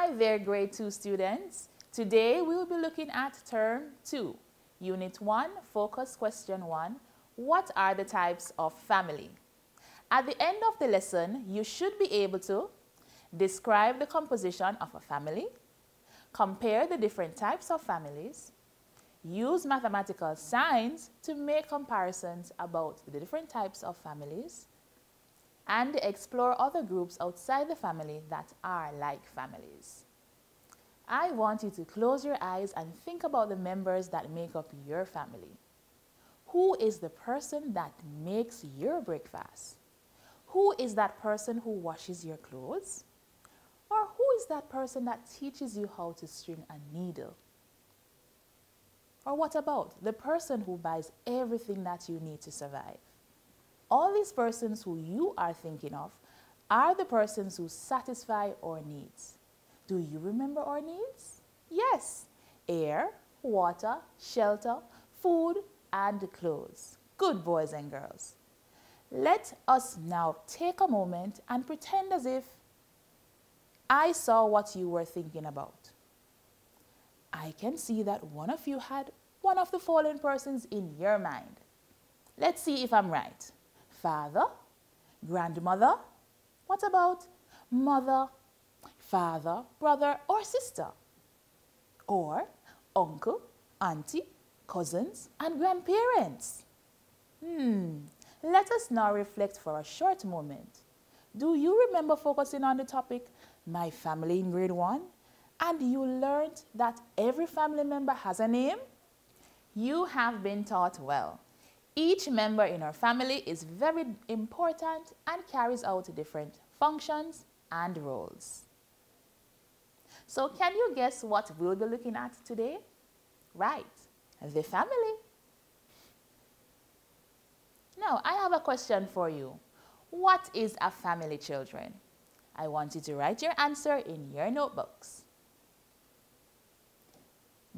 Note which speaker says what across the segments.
Speaker 1: Hi there, grade 2 students. Today we will be looking at term 2, unit 1, focus question 1. What are the types of family? At the end of the lesson, you should be able to describe the composition of a family, compare the different types of families, use mathematical signs to make comparisons about the different types of families, and explore other groups outside the family that are like families. I want you to close your eyes and think about the members that make up your family. Who is the person that makes your breakfast? Who is that person who washes your clothes? Or who is that person that teaches you how to string a needle? Or what about the person who buys everything that you need to survive? All these persons who you are thinking of are the persons who satisfy our needs. Do you remember our needs? Yes, air, water, shelter, food, and clothes. Good boys and girls. Let us now take a moment and pretend as if I saw what you were thinking about. I can see that one of you had one of the following persons in your mind. Let's see if I'm right. Father, grandmother, what about mother, father, brother, or sister? Or uncle, auntie, cousins, and grandparents? Let us now reflect for a short moment. Do you remember focusing on the topic, my family in grade 1? And you learned that every family member has a name? You have been taught well. Each member in our family is very important and carries out different functions and roles. So can you guess what we'll be looking at today? Right, the family. Now, I have a question for you. What is a family, children? I want you to write your answer in your notebooks.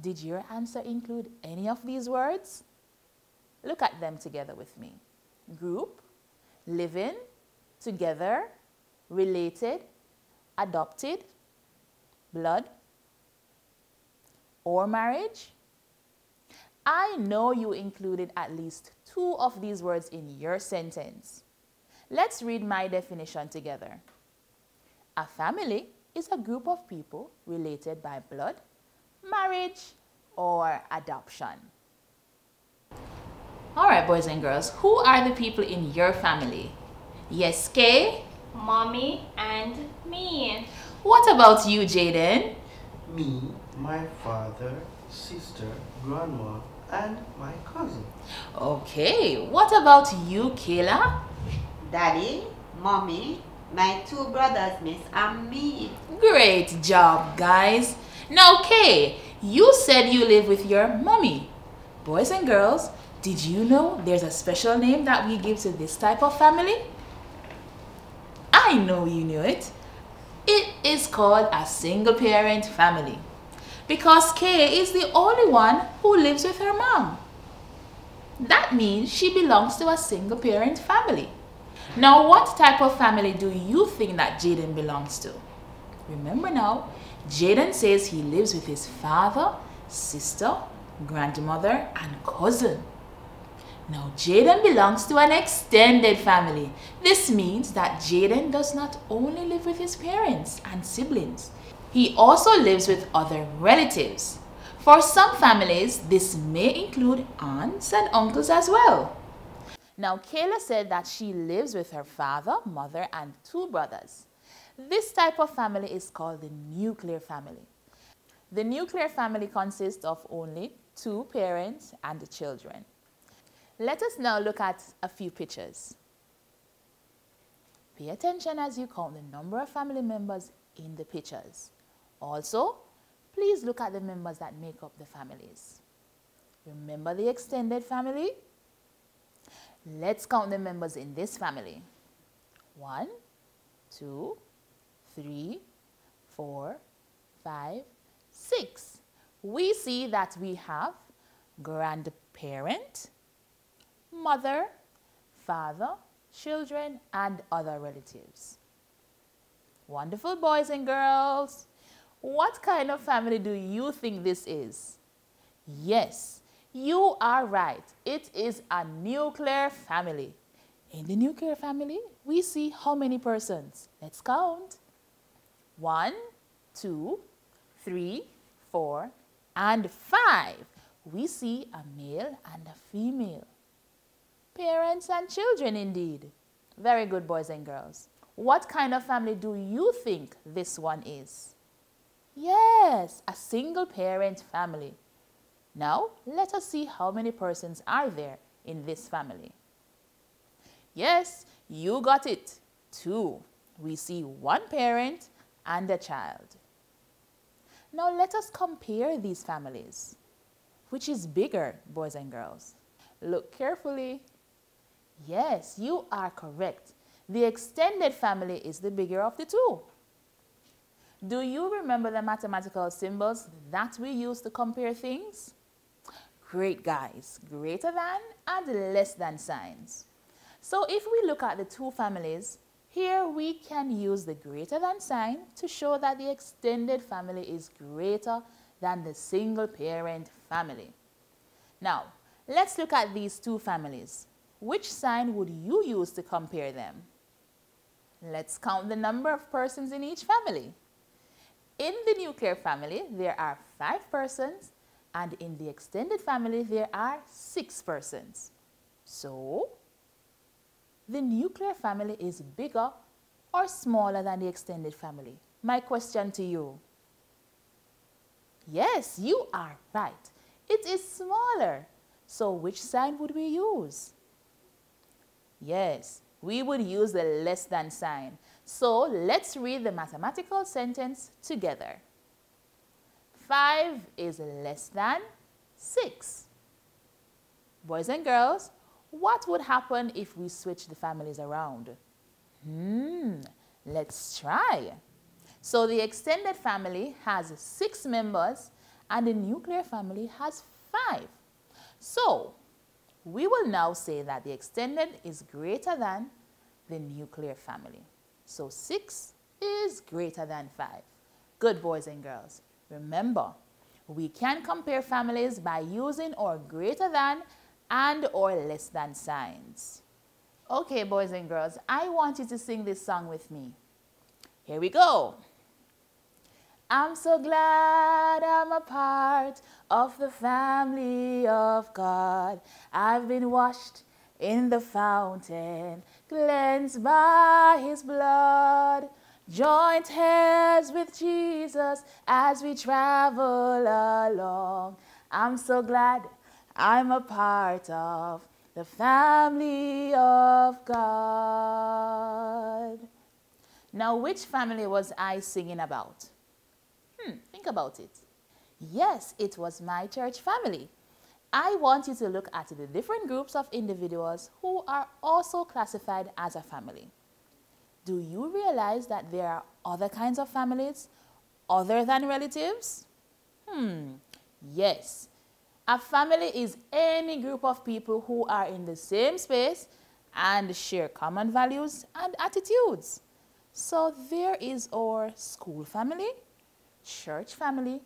Speaker 1: Did your answer include any of these words? Look at them together with me. Group, living, together, related, adopted, blood, or marriage. I know you included at least 2 of these words in your sentence. Let's read my definition together. A family is a group of people related by blood, marriage, or adoption. All right, boys and girls, who are the people in your family? Yes, Kay?
Speaker 2: Mommy and me.
Speaker 1: What about you, Jaden?
Speaker 3: Me, my father, sister, grandma, and my cousin.
Speaker 1: Okay, what about you, Kayla?
Speaker 4: Daddy, mommy, my 2 brothers, miss, and me.
Speaker 1: Great job, guys. Now, Kay, you said you live with your mommy. Boys and girls, did you know there's a special name that we give to this type of family? I know you knew it. It is called a single parent family because Kay is the only one who lives with her mom. That means she belongs to a single parent family. Now, what type of family do you think that Jaden belongs to? Remember now, Jaden says he lives with his father, sister, grandmother, and cousin. Now, Jaden belongs to an extended family. This means that Jaden does not only live with his parents and siblings, he also lives with other relatives. For some families, this may include aunts and uncles as well. Now, Kayla said that she lives with her father, mother, and 2 brothers. This type of family is called the nuclear family. The nuclear family consists of only 2 parents and children. Let us now look at a few pictures. Pay attention as you count the number of family members in the pictures. Also, please look at the members that make up the families. Remember the extended family? Let's count the members in this family. 1, 2, 3, 4, 5, 6. We see that we have grandparent, mother, father, children, and other relatives. Wonderful, boys and girls. What kind of family do you think this is? Yes, you are right. It is a nuclear family. In the nuclear family, we see how many persons? Let's count. 1, 2, 3, 4, and 5. We see a male and a female. Parents and children indeed. Very good, boys and girls. What kind of family do you think this one is? Yes, a single parent family. Now, let us see how many persons are there in this family. Yes, you got it. 2. We see one parent and a child. Now, let us compare these families. Which is bigger, boys and girls? Look carefully. Yes, you are correct. The extended family is the bigger of the two. Do you remember the mathematical symbols that we use to compare things? Great, guys. Greater than and less than signs. So if we look at the two families, here we can use the greater than sign to show that the extended family is greater than the single parent family. Now, let's look at these two families. Which sign would you use to compare them? Let's count the number of persons in each family. In the nuclear family, there are 5 persons, and in the extended family, there are 6 persons. So, the nuclear family is bigger or smaller than the extended family? My question to you. Yes, you are right. It is smaller. So which sign would we use? Yes, we would use the less than sign. So let's read the mathematical sentence together. 5 is less than 6. Boys and girls, what would happen if we switch the families around? Let's try. So the extended family has 6 members and the nuclear family has 5. So we will now say that the extended is greater than the nuclear family. So 6 is greater than 5. Good, boys and girls. Remember, we can compare families by using our greater than and or less than signs. Okay, boys and girls, I want you to sing this song with me. Here we go. I'm so glad I'm a part of the family of God. I've been washed in the fountain, cleansed by his blood. Joint hands with Jesus as we travel along. I'm so glad I'm a part of the family of God. Now, which family was I singing about? Think about it. Yes, it was my church family. I want you to look at the different groups of individuals who are also classified as a family. Do you realize that there are other kinds of families other than relatives? Yes. A family is any group of people who are in the same space and share common values and attitudes. So there is our school family, church family,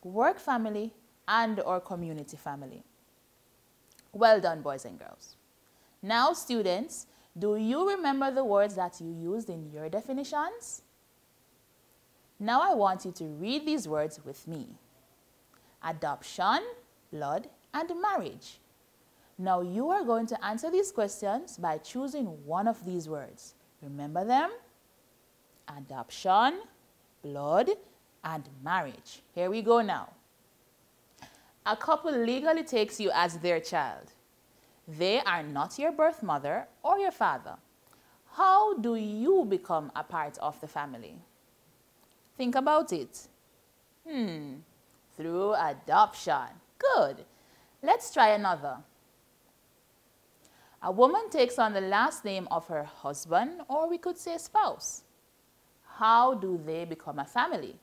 Speaker 1: work family, and our community family. Well done, boys and girls. Now, students, do you remember the words that you used in your definitions? Now I want you to read these words with me. Adoption, blood, and marriage. Now you are going to answer these questions by choosing one of these words. Remember them? Adoption, blood, and marriage. Here we go now. A couple legally takes you as their child. They are not your birth mother or your father. How do you become a part of the family? Think about it. Through adoption. Good. Let's try another. A woman takes on the last name of her husband, or we could say spouse. How do they become a family?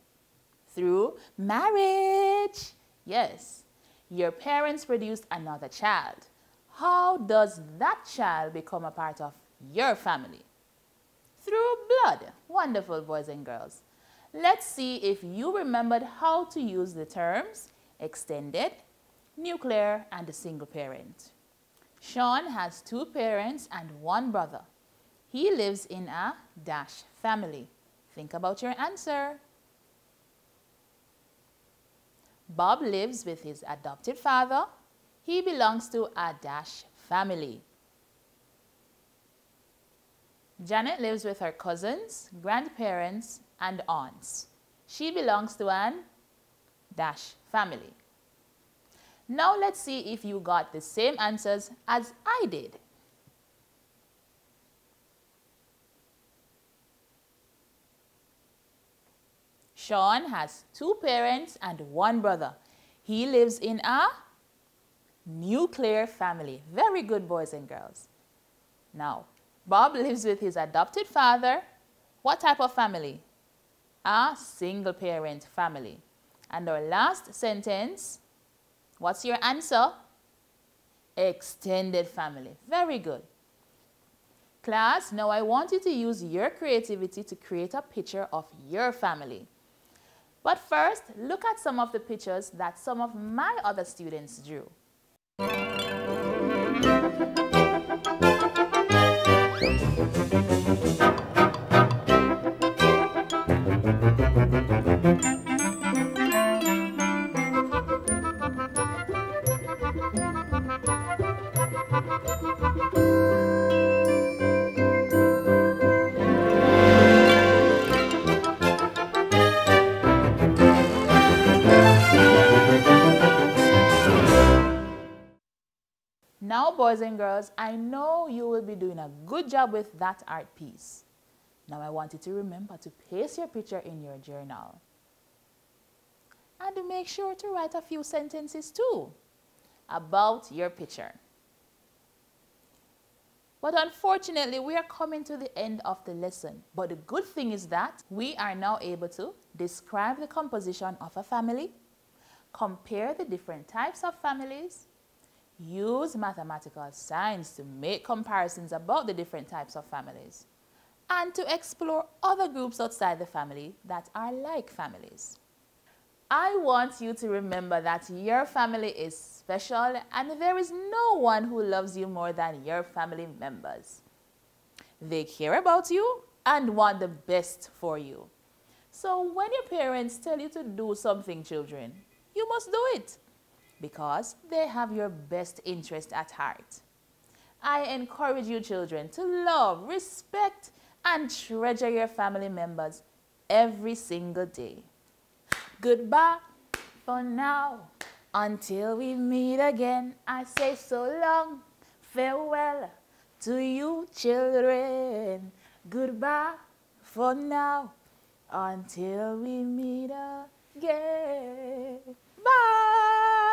Speaker 1: Through marriage. Yes. Your parents produced another child. How does that child become a part of your family? Through blood. Wonderful, boys and girls. Let's see if you remembered how to use the terms extended, nuclear, and a single parent. Sean has 2 parents and 1 brother. He lives in a dash family. Think about your answer. Bob lives with his adopted father. He belongs to a dash family. Janet lives with her cousins, grandparents, and aunts. She belongs to an dash family. Now let's see if you got the same answers as I did. Sean has 2 parents and 1 brother. He lives in a nuclear family. Very good, boys and girls. Now, Bob lives with his adopted father. What type of family? A single parent family. And our last sentence, what's your answer? Extended family. Very good. Class, now I want you to use your creativity to create a picture of your family. But first, look at some of the pictures that some of my other students drew. Now, boys and girls, I know you will be doing a good job with that art piece. Now, I want you to remember to paste your picture in your journal. And to make sure to write a few sentences too about your picture. But unfortunately, we are coming to the end of the lesson. But the good thing is that we are now able to describe the composition of a family, compare the different types of families, use mathematical signs to make comparisons about the different types of families, and to explore other groups outside the family that are like families. I want you to remember that your family is special and there is no one who loves you more than your family members. They care about you and want the best for you. So when your parents tell you to do something, children, you must do it, because they have your best interest at heart. I encourage you, children, to love, respect, and treasure your family members every single day. Goodbye for now. Until we meet again, I say so long. Farewell to you, children. Goodbye for now. Until we meet again. Bye.